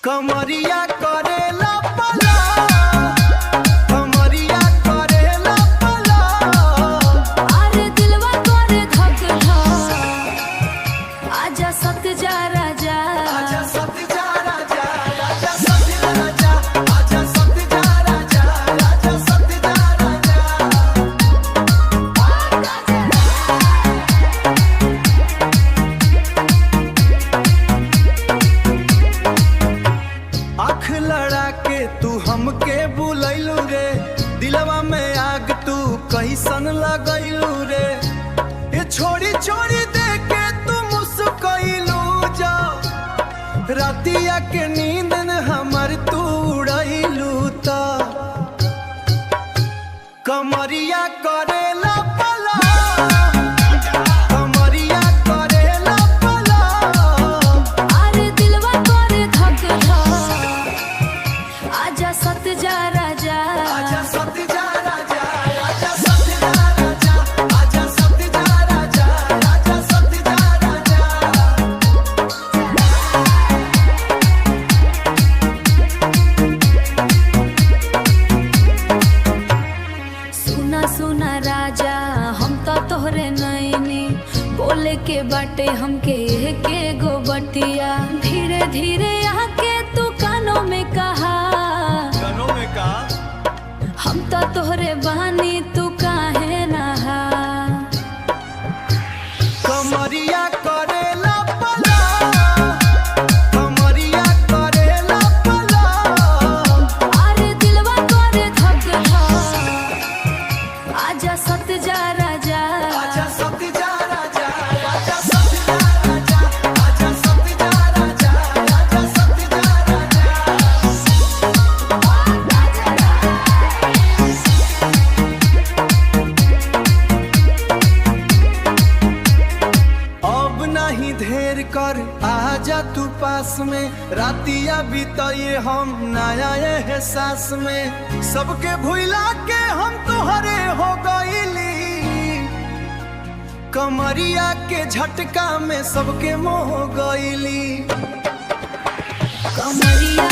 कमरिया करेला पला, कमरिया करेला पला। अरे दिलवा करे धक धक, आजा सत जा राजा, आजा सत जा राजा, आजा सत जा राजा, आजा सत जा राजा, आजा सत जा राजा। आँख लड़ा के तू हमके बुलैलू रे, दिलवा में आग तू कैसन लगैलू रे। ये छोड़ी छोड़ी दे के तू मुस्कैलू जा, रातिया के नींद न हमर तू उड़ैलू ता। कमरिया करेला पला, कमरिया करेला पला। अरे दिलवा करे धक धक, आजा सत जा राजा, आजा सत जा राजा, आजा सत जा राजा, आजा सत जा राजा, आजा सत जा राजा। सुना सुना राजा हम तो तोहरे नैनी, बोले के बाटे हमके के गो बटिया। धीरे धीरे आके तू कानों में कहा, गनों में का हम तो तोहरे बानी तू काहे नहा। कमरिया करेला पला, कमरिया करेला पला। अरे दिलवा करे धक धक, आजा सत जा राजा, आजा सत जा राजा, आजा सत जा राजा, आजा सत जा राजा, आजा सत जा राजा। अब नहीं ढेर कर, आजा तू पास में, रातिया बीताए हम नया एहसास में। सबके भुला के हम तुहरे हो गईली, कमरिया के झटका में सबके मोह गईली। कमरिया